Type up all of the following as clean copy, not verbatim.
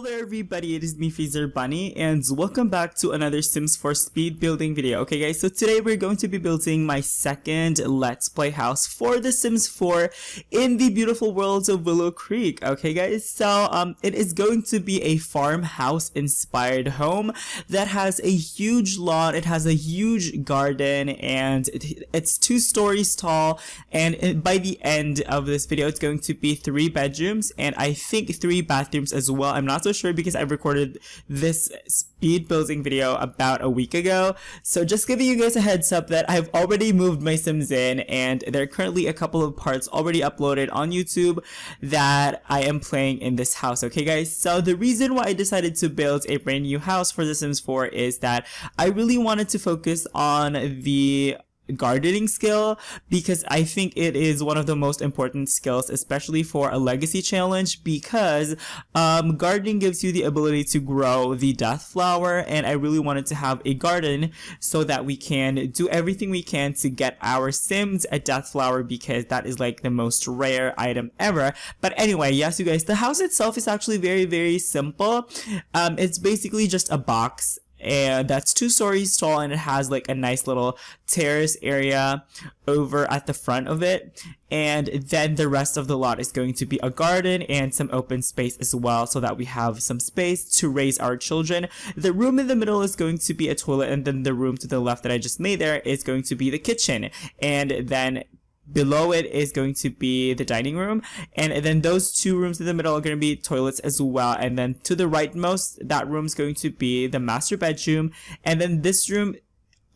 Hello there everybody, it is me Freezer Bunny and welcome back to another Sims 4 speed building video. Okay guys, so today we're going to be building my second Let's Play house for The Sims 4 in the beautiful worlds of Willow Creek. Okay guys, so it is going to be a farmhouse inspired home that has a huge lawn, it has a huge garden, and it's 2 stories tall, and by the end of this video it's going to be 3 bedrooms and I think 3 bathrooms as well. I'm not so sure because I recorded this speed building video about a week ago. So just giving you guys a heads up that I've already moved my Sims in and there are currently a couple of parts already uploaded on YouTube that I am playing in this house. Okay guys, so the reason why I decided to build a brand new house for The Sims 4 is that I really wanted to focus on the gardening skill because I think it is one of the most important skills, especially for a legacy challenge, because gardening gives you the ability to grow the death flower, and I really wanted to have a garden so that we can do everything we can to get our Sims a death flower, because that is like the most rare item ever. But anyway, yes you guys, the house itself is actually very simple. It's basically just a box, and that's 2 stories tall, and it has like a nice little terrace area over at the front of it, and then the rest of the lot is going to be a garden and some open space as well, so that we have some space to raise our children. The room in the middle is going to be a toilet, and then the room to the left that I just made there is going to be the kitchen, and then below it is going to be the dining room, and then those 2 rooms in the middle are going to be toilets as well, and then to the rightmost, that room is going to be the master bedroom, and then this room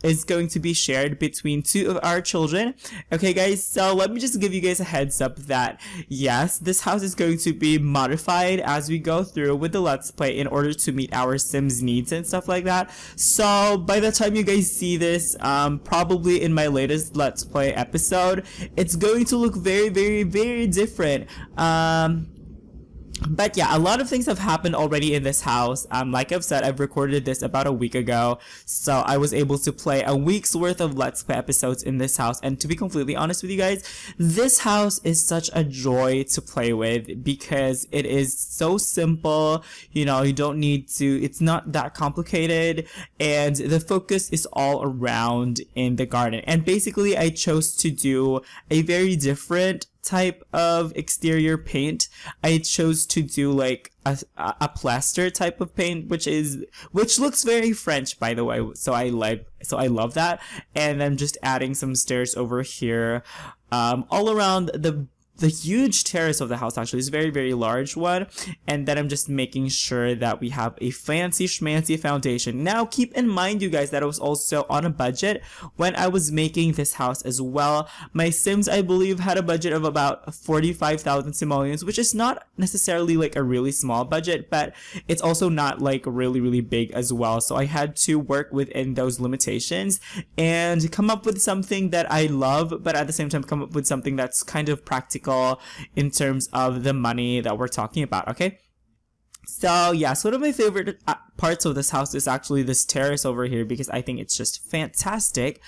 is going to be shared between 2 of our children. Okay guys, so let me just give you guys a heads up that yes, this house is going to be modified as we go through with the Let's Play in order to meet our Sims needs and stuff like that. So by the time you guys see this, probably in my latest Let's Play episode, it's going to look very different. But yeah, a lot of things have happened already in this house. Like I've said, I've recorded this about a week ago, so I was able to play a week's worth of Let's Play episodes in this house. And to be completely honest with you guys, this house is such a joy to play with because it is so simple. You know, you don't need to, it's not that complicated, and the focus is all around in the garden. And basically I chose to do a very different type of exterior paint. I chose to do like a plaster type of paint, which looks very French, by the way, so I love that. And then just adding some stairs over here all around the huge terrace of the house. Actually, is a very large one, and then I'm just making sure that we have a fancy schmancy foundation. Now keep in mind you guys that I was also on a budget when I was making this house as well. My Sims, I believe, had a budget of about 45,000 simoleons, which is not necessarily like a really small budget, but it's also not like really big as well. So I had to work within those limitations and come up with something that I love, but at the same time come up with something that's kind of practical in terms of the money that we're talking about. Okay, so yes, one of my favorite parts of this house is actually this terrace over here because I think it's just fantastic.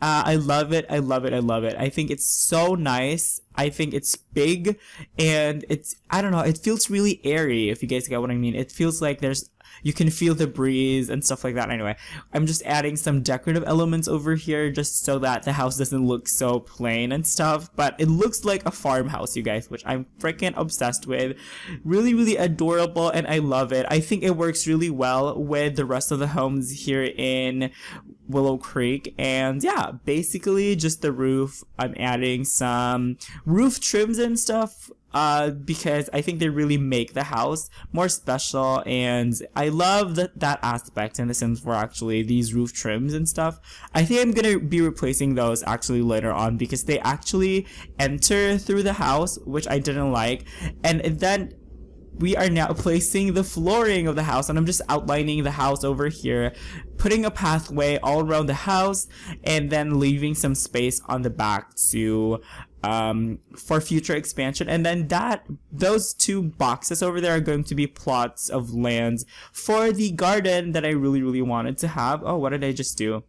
I love it. I think it's so nice. I think it's big, and I don't know, it feels really airy, if you guys get what I mean. It feels like you can feel the breeze and stuff like that. Anyway, I'm just adding some decorative elements over here just so that the house doesn't look so plain and stuff, but it looks like a farmhouse, you guys, which I'm freaking obsessed with. Really adorable, and I love it. I think it works really well with the rest of the homes here in Willow Creek. And yeah, basically just the roof, I'm adding some roof trims and stuff because I think they really make the house more special, and I love that aspect in The Sims 4, actually, these roof trims and stuff. I think I'm gonna be replacing those actually later on because they actually enter through the house, which I didn't like. And then we are now placing the flooring of the house, and I'm just outlining the house over here, putting a pathway all around the house, and then leaving some space on the back to for future expansion. And then those 2 boxes over there are going to be plots of land for the garden that I really wanted to have. Oh, what did I just do?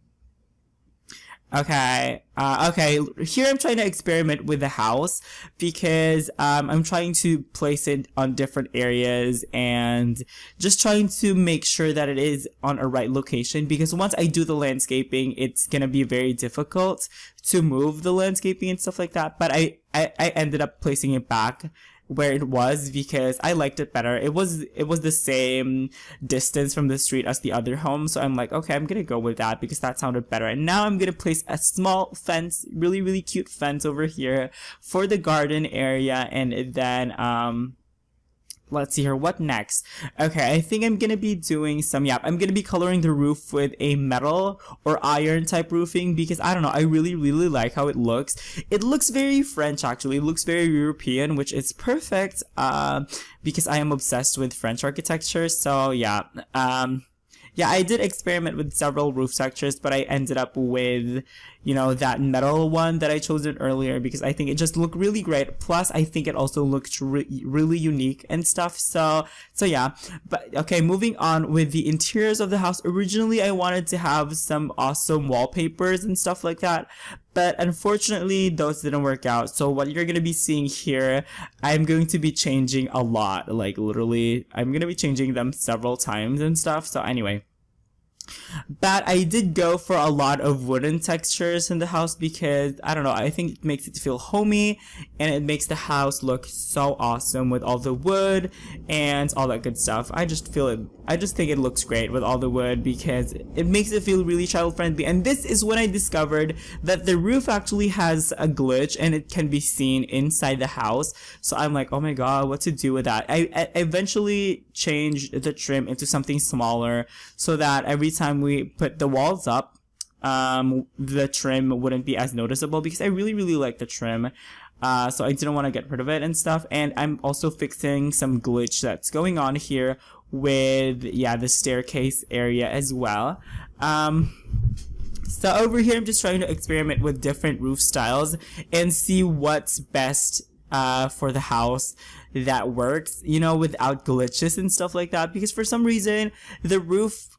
Okay, okay, here I'm trying to experiment with the house because I'm trying to place it on different areas and just trying to make sure that it is on a right location, because once I do the landscaping, it's gonna be very difficult to move the landscaping and stuff like that. But I ended up placing it back where it was because I liked it better. It was the same distance from the street as the other home, so I'm like, okay, I'm gonna go with that because that sounded better. And now I'm gonna place a small fence, really cute fence over here for the garden area, and then let's see here, what next? Okay, I think I'm gonna be doing some, I'm gonna be coloring the roof with a metal or iron type roofing because I don't know, I really like how it looks. It looks very French actually, it looks very European, which is perfect because I am obsessed with French architecture. So yeah, I did experiment with several roof textures, but I ended up with, you know, that metal one that I chosen earlier because I think it just looked really great. Plus, I think it also looked really unique and stuff. So yeah. But okay, moving on with the interiors of the house. Originally, I wanted to have some awesome wallpapers and stuff like that, but unfortunately, those didn't work out. So what you're gonna be seeing here, I'm going to be changing a lot. Like literally, I'm gonna be changing them several times and stuff. So anyway. But I did go for a lot of wooden textures in the house because, I don't know, I think it makes it feel homey and it makes the house look so awesome with all the wood and all that good stuff. I just think it looks great with all the wood because it makes it feel really child friendly. And this is when I discovered that the roof actually has a glitch and it can be seen inside the house. So I'm like, oh my god, what to do with that? I eventually changed the trim into something smaller so that every time we put the walls up, the trim wouldn't be as noticeable because I really like the trim. So I didn't want to get rid of it and stuff. And I'm also fixing some glitch that's going on here with, the staircase area as well. So over here, I'm just trying to experiment with different roof styles and see what's best for the house that works, you know, without glitches and stuff like that, because for some reason the roof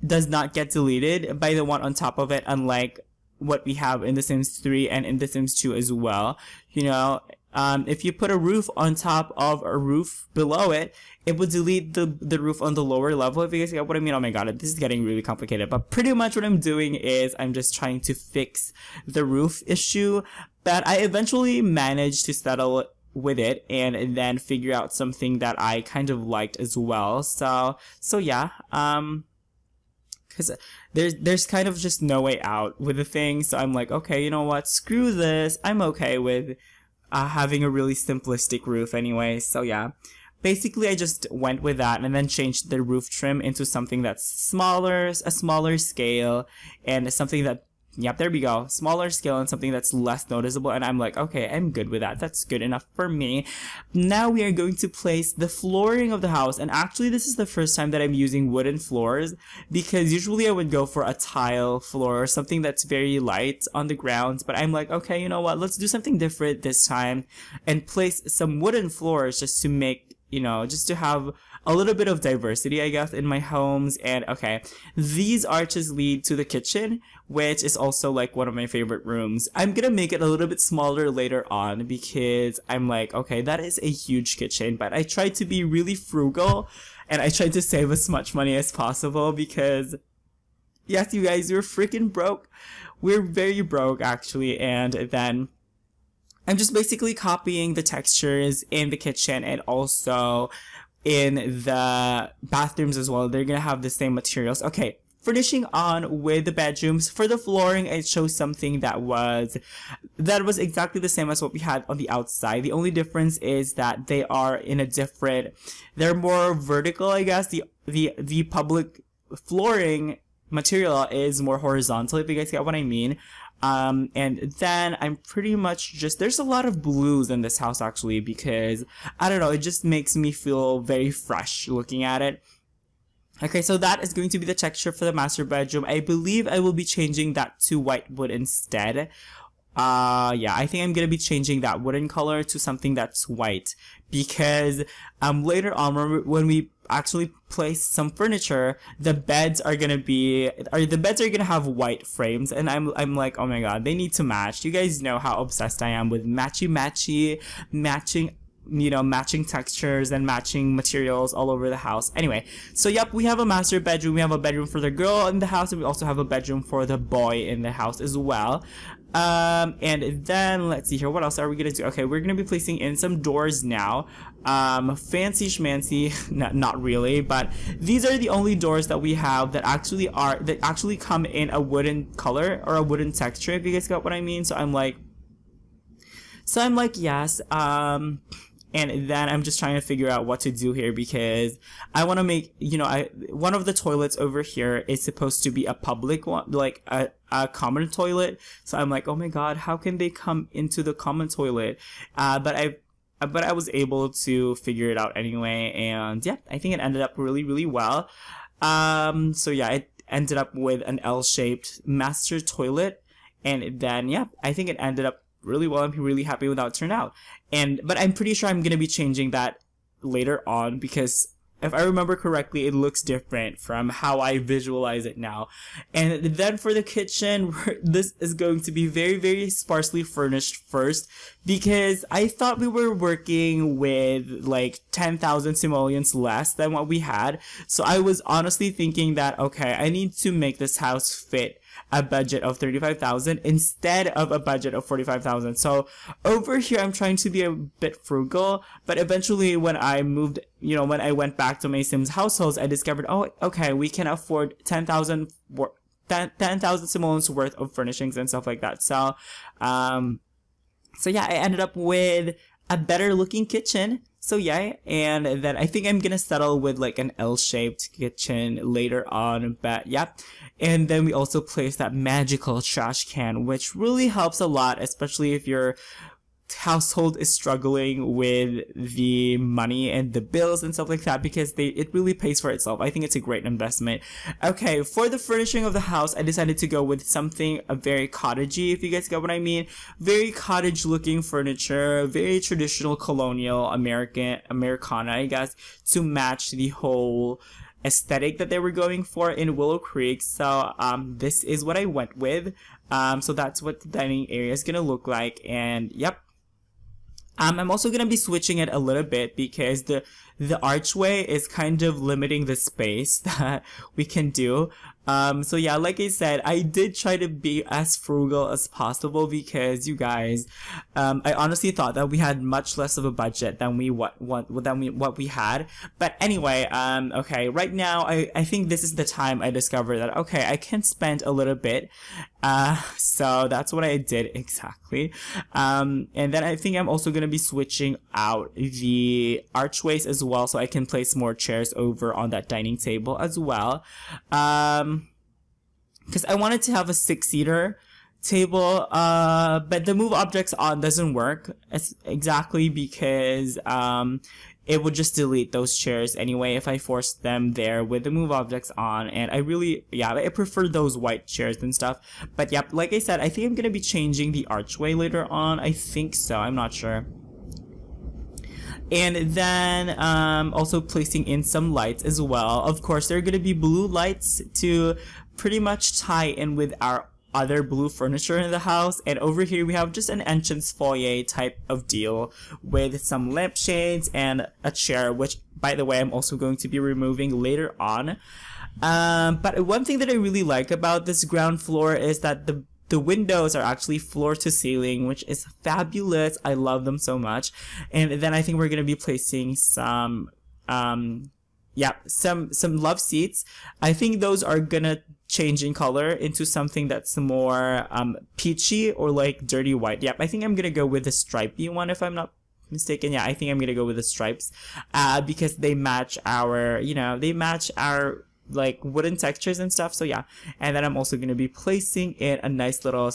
does not get deleted by the one on top of it, unlike what we have in The Sims 3 and in The Sims 2 as well. You know, if you put a roof on top of a roof below it, it would delete the roof on the lower level, if you guys get what I mean. Oh my god, this is getting really complicated, but pretty much what I'm doing is I'm just trying to fix the roof issue, but I eventually managed to settle with it and then figure out something that I kind of liked as well. So yeah, because there's kind of just no way out with the thing. So I'm like, okay, you know what? Screw this. I'm okay with having a really simplistic roof anyway. So yeah, basically I just went with that and then changed the roof trim into something that's smaller, a smaller scale, and something that, yep, there we go, smaller scale and something that's less noticeable. And I'm like, okay, I'm good with that. That's good enough for me. Now we are going to place the flooring of the house. And actually, this is the first time that I'm using wooden floors, because usually I would go for a tile floor or something that's very light on the ground. But I'm like, okay, you know what? Let's do something different this time and place some wooden floors just to make, you know, just to have a little bit of diversity, I guess, in my homes. And okay, these arches lead to the kitchen, which is also like one of my favorite rooms. I'm gonna make it a little bit smaller later on because I'm like, okay, that is a huge kitchen, but I tried to be really frugal and I tried to save as much money as possible because, yes, you guys, we're freaking broke. We're very broke, actually. And then I'm just basically copying the textures in the kitchen and also in the bathrooms as well. They're gonna have the same materials. Okay, finishing on with the bedrooms. For the flooring, I chose something that was exactly the same as what we had on the outside. The only difference is that they are in a different, they're more vertical, I guess. The public flooring material is more horizontal, if you guys get what I mean. And then I'm pretty much just, there's a lot of blues in this house actually, because I don't know, it just makes me feel very fresh looking at it. Okay, so that is going to be the texture for the master bedroom. I believe I will be changing that to white wood instead. yeah, I think I'm gonna be changing that wooden color to something that's white, because later on when we actually place some furniture, the beds are gonna have white frames, and I'm like, oh my god, they need to match. You guys know how obsessed I am with matching, you know, matching textures and matching materials all over the house. Anyway, so yep, we have a master bedroom, we have a bedroom for the girl in the house, and we also have a bedroom for the boy in the house as well. And then let's see here, what else are we gonna do? Okay, we're gonna be placing in some doors now. Fancy schmancy, not really, but these are the only doors that we have that actually come in a wooden color or a wooden texture, if you guys got what I mean. So I'm like, yes, and then I'm just trying to figure out what to do here, because I want to make, you know, one of the toilets over here is supposed to be a public one, like a common toilet. So I'm like, oh my god, how can they come into the common toilet? But I was able to figure it out anyway, and yeah, I think it ended up really, really well. So yeah, it ended up with an L-shaped master toilet, and then yeah, I think it ended up really well. I'm really happy with how it turned out. But I'm pretty sure I'm gonna be changing that later on, because if I remember correctly, it looks different from how I visualize it now. And then for the kitchen, this is going to be very, very sparsely furnished first, because I thought we were working with like 10,000 simoleons less than what we had. So I was honestly thinking that, okay, I need to make this house fit a budget of 35,000 instead of a budget of 45,000. So over here, I'm trying to be a bit frugal, but eventually when I moved, you know, when I went back to my Sims households, I discovered, oh, okay, we can afford 10,000 simoleons worth of furnishings and stuff like that. So, so yeah, I ended up with a better looking kitchen. So yeah, and then I think I'm gonna settle with like an L-shaped kitchen later on, but yeah. And then we also place that magical trash can, which really helps a lot, especially if your household is struggling with the money and the bills and stuff like that, because it really pays for itself. I think it's a great investment. Okay, for the furnishing of the house, I decided to go with something very cottagey, if you guys get what I mean. Very cottage looking furniture, very traditional colonial Americana, I guess, to match the whole aesthetic that they were going for in Willow Creek. So this is what I went with. So that's what the dining area is gonna look like, and yep. I'm also gonna be switching it a little bit, because the archway is kind of limiting the space that we can do. So yeah, like I said, I did try to be as frugal as possible, because you guys, I honestly thought that we had much less of a budget than what we had. But anyway, okay, right now I think this is the time I discovered that, okay, I can spend a little bit. So that's what I did exactly. And then I think I'm also gonna be switching out the archways as well, so I can place more chairs over on that dining table as well. Because I wanted to have a 6-seater table, but the move objects on doesn't work exactly, because it would just delete those chairs anyway if I forced them there with the move objects on. And I prefer those white chairs and stuff. But yep, like I said, I think I'm gonna be changing the archway later on. I think so, I'm not sure. And then also placing in some lights as well. Of course, there are going to be blue lights to pretty much tie in with our other blue furniture in the house. And over here we have just an entrance foyer type of deal with some lampshades and a chair, which by the way I'm also going to be removing later on. But one thing that I really like about this ground floor is that the windows are actually floor to ceiling, which is fabulous. I love them so much. And then I think we're gonna be placing some love seats. I think those are gonna change in color into something that's more peachy or like dirty white. Yep, I think I'm gonna go with the stripy one, if I'm not mistaken. Yeah, I think I'm gonna go with the stripes, because they match our, like wooden textures and stuff. So yeah, and then I'm also going to be placing in a nice little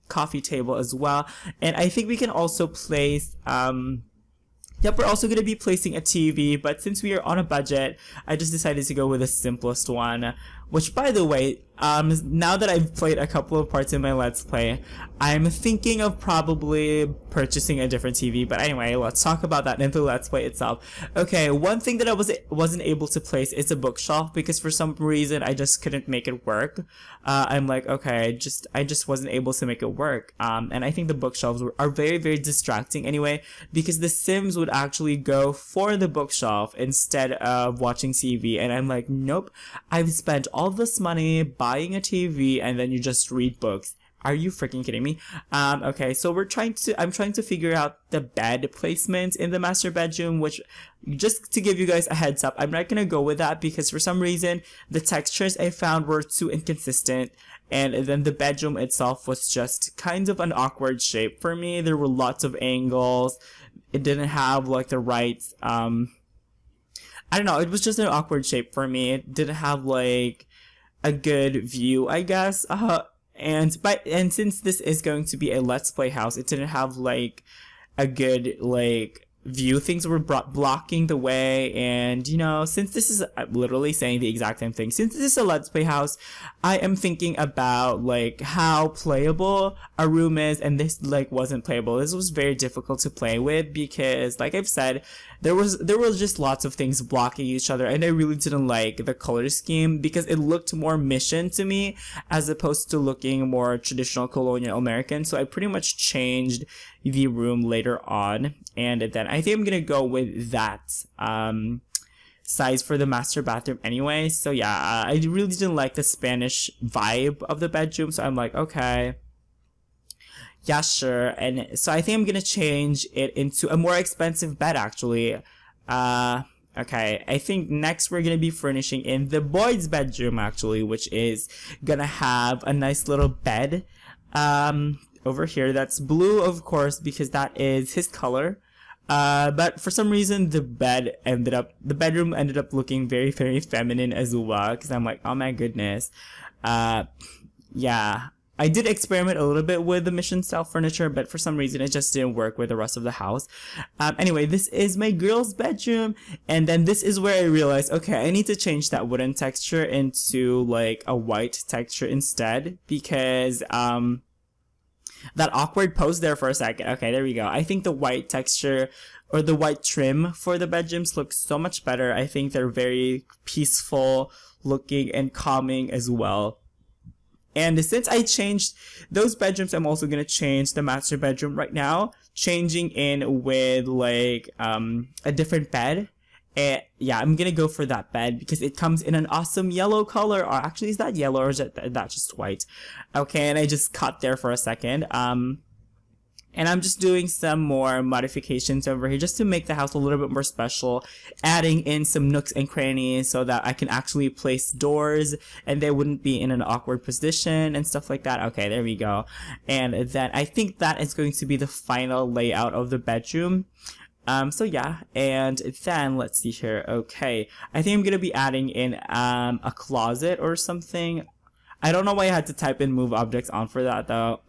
coffee table as well. And I think we can also place yep, we're also going to be placing a TV, but since we are on a budget, I just decided to go with the simplest one, which, by the way, now that I've played a couple of parts in my Let's Play, I'm thinking of probably purchasing a different TV. But anyway, let's talk about that in the Let's Play itself. Okay, one thing that I wasn't able to place is a bookshelf, because for some reason I just couldn't make it work. I'm like, okay, I just wasn't able to make it work. And I think the bookshelves are very, very distracting anyway, because the Sims would actually go for the bookshelf instead of watching TV. And I'm like, nope, I've spent all this money buying a TV and then you just read books. Are you freaking kidding me? Okay, so I'm trying to figure out the bed placement in the master bedroom, which, just to give you guys a heads up, I'm not gonna go with that because for some reason the textures I found were too inconsistent, and then the bedroom itself was just kind of an awkward shape for me. There were lots of angles. It didn't have like the right, I don't know, it was just an awkward shape for me. It didn't have like a good view, I guess. And since this is going to be a Let's Play house, it didn't have like a good like view. Things were blocking the way, and you know, since this is literally saying the exact same thing, since this is a Let's Play house, I am thinking about like how playable a room is, and this like wasn't playable. This was very difficult to play with because, like I've said, there were just lots of things blocking each other, and I really didn't like the color scheme because it looked more mission to me as opposed to looking more traditional colonial American. So I pretty much changed the room later on, and then I think I'm gonna go with that size for the master bathroom anyway. So yeah, I really didn't like the Spanish vibe of the bedroom, so I'm like, okay, yeah, sure. And so I think I'm gonna change it into a more expensive bed actually. Okay, I think next we're gonna be furnishing in the boys' bedroom actually, which is gonna have a nice little bed over here that's blue, of course, because that is his color. But for some reason the bedroom ended up looking very, very feminine as well, because I'm like, oh my goodness. Yeah, I did experiment a little bit with the mission style furniture, but for some reason it just didn't work with the rest of the house. Anyway, this is my girl's bedroom, and then this is where I realized, okay, I need to change that wooden texture into like a white texture instead, because that awkward pose there for a second. Okay, there we go. I think the white texture or the white trim for the bedrooms looks so much better. I think they're very peaceful looking and calming as well. And since I changed those bedrooms, I'm also going to change the master bedroom right now, changing in with like a different bed. And yeah, I'm going to go for that bed because it comes in an awesome yellow color. Or actually, is that yellow or is that just white? Okay, and I just cut there for a second. And I'm just doing some more modifications over here just to make the house a little bit more special, adding in some nooks and crannies so that I can actually place doors and they wouldn't be in an awkward position and stuff like that. Okay, there we go. And then I think that is going to be the final layout of the bedroom. So yeah, and then let's see here. Okay, I think I'm gonna be adding in a closet or something. I don't know why I had to type in move objects on for that though.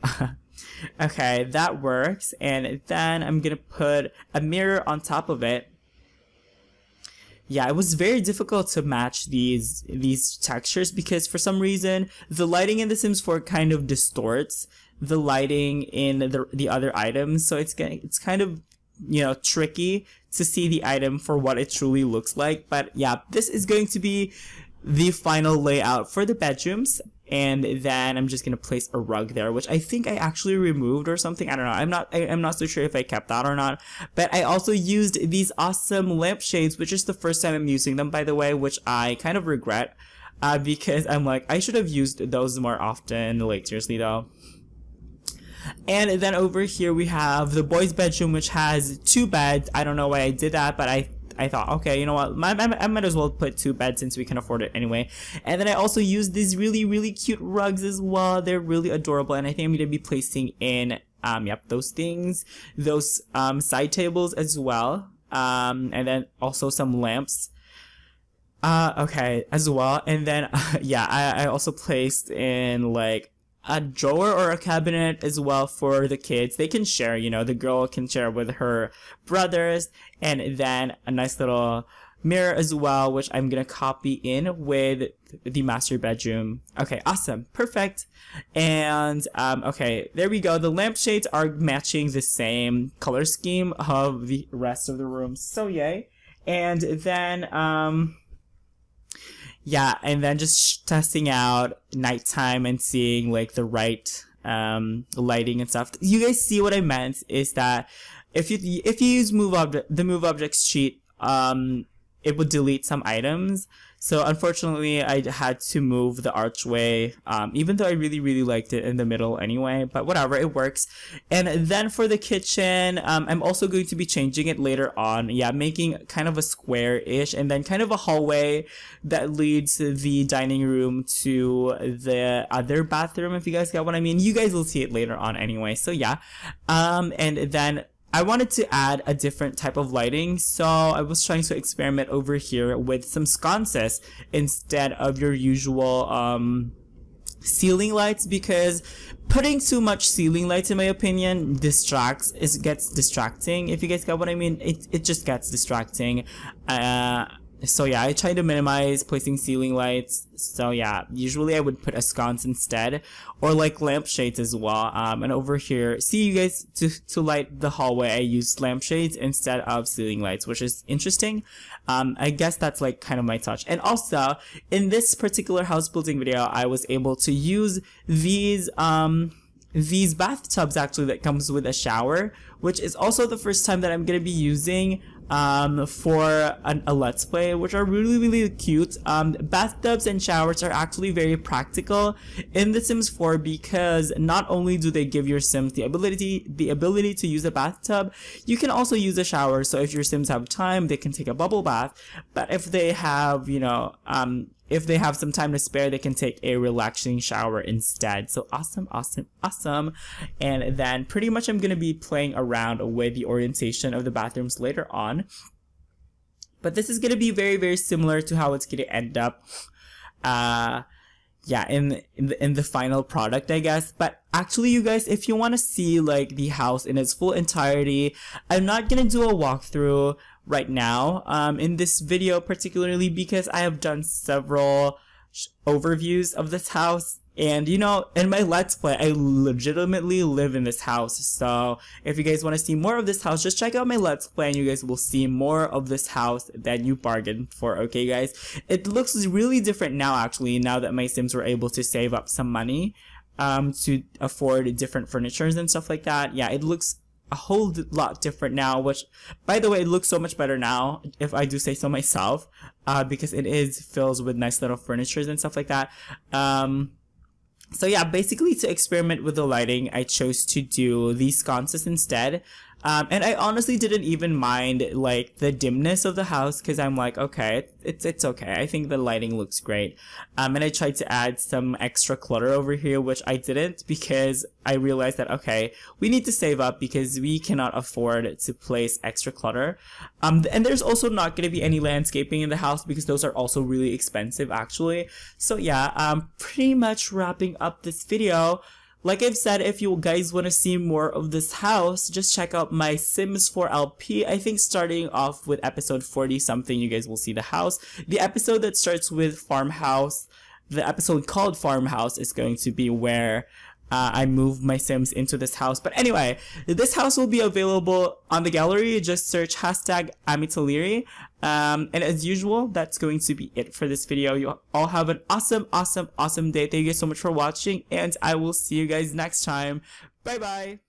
Okay, that works. And then I'm gonna put a mirror on top of it. Yeah, it was very difficult to match these textures because for some reason the lighting in The Sims 4 kind of distorts the lighting in the other items, so it's kind of, you know, tricky to see the item for what it truly looks like. But yeah, this is going to be the final layout for the bedrooms. And then I'm just gonna place a rug there, which I think I actually removed or something. I don't know. I'm not so sure if I kept that or not. But I also used these awesome lampshades, which is the first time I'm using them, by the way, which I kind of regret because I'm like, I should have used those more often. Like, seriously though. And then over here we have the boys' bedroom, which has 2 beds. I don't know why I did that, but I thought, okay, you know what, I might as well put 2 beds since we can afford it anyway. And then I also used these really, really cute rugs as well. They're really adorable, and I think I'm going to be placing in, yep, those things, those side tables as well. And then also some lamps. Okay, as well. And then, yeah, I also placed in, like, a drawer or a cabinet as well for the kids. They can share, you know, the girl can share with her brothers, and then a nice little mirror as well, which I'm gonna copy in with the master bedroom. Okay, awesome, perfect. And okay, there we go. The lampshades are matching the same color scheme of the rest of the room, so yay. And then yeah, and then just testing out nighttime and seeing like the right lighting and stuff. You guys see what I meant is that if you use the move objects cheat, it would delete some items. So unfortunately, I had to move the archway, even though I really liked it in the middle anyway, but whatever, it works. And then for the kitchen, I'm also going to be changing it later on. Yeah, making kind of a square-ish and then kind of a hallway that leads the dining room to the other bathroom, if you guys get what I mean. You guys will see it later on anyway, so yeah. And then I wanted to add a different type of lighting, so I was trying to experiment over here with some sconces instead of your usual ceiling lights, because putting too much ceiling lights, in my opinion, gets distracting. If you guys get what I mean, it just gets distracting. So yeah, I try to minimize placing ceiling lights. So yeah, usually I would put a sconce instead, or like lampshades as well. And over here, see, you guys, to light the hallway, I used lampshades instead of ceiling lights, which is interesting. I guess that's like kind of my touch. And also, in this particular house building video, I was able to use these bathtubs actually that comes with a shower, which is also the first time that I'm gonna be using for a let's play, which are really cute. Bathtubs and showers are actually very practical in The Sims 4 because not only do they give your Sims the ability to use a bathtub, you can also use a shower. So if your Sims have time, they can take a bubble bath. But if they have, you know, if they have some time to spare, they can take a relaxing shower instead. So awesome. And then pretty much I'm gonna be playing around with the orientation of the bathrooms later on. But this is gonna be very similar to how it's gonna end up yeah, in the final product, I guess. But actually, you guys, if you want to see like the house in its full entirety, I'm not gonna do a walkthrough right now in this video, particularly because I have done several overviews of this house. And you know, in my Let's Play, I legitimately live in this house. So if you guys want to see more of this house, just check out my Let's Play and you guys will see more of this house than you bargained for, okay guys? It looks really different now, actually, now that my Sims were able to save up some money to afford different furnitures and stuff like that. Yeah, it looks a whole lot different now, which, by the way, it looks so much better now, if I do say so myself, because it is filled with nice little furnitures and stuff like that. So yeah, basically to experiment with the lighting, I chose to do these sconces instead. And I honestly didn't even mind like the dimness of the house because I'm like, okay, it's okay. I think the lighting looks great. And I tried to add some extra clutter over here, which I didn't because I realized that, okay, we need to save up because we cannot afford to place extra clutter. And there's also not going to be any landscaping in the house because those are also really expensive actually. So yeah, pretty much wrapping up this video. Like I've said, if you guys want to see more of this house, just check out my Sims 4 LP. I think starting off with episode 40 something, you guys will see the house. The episode that starts with Farmhouse, the episode called Farmhouse, is going to be where I move my Sims into this house. But anyway, this house will be available on the gallery. Just search hashtag Amitaliri. And as usual, that's going to be it for this video. You all have an awesome day. Thank you guys so much for watching, and I will see you guys next time. Bye bye.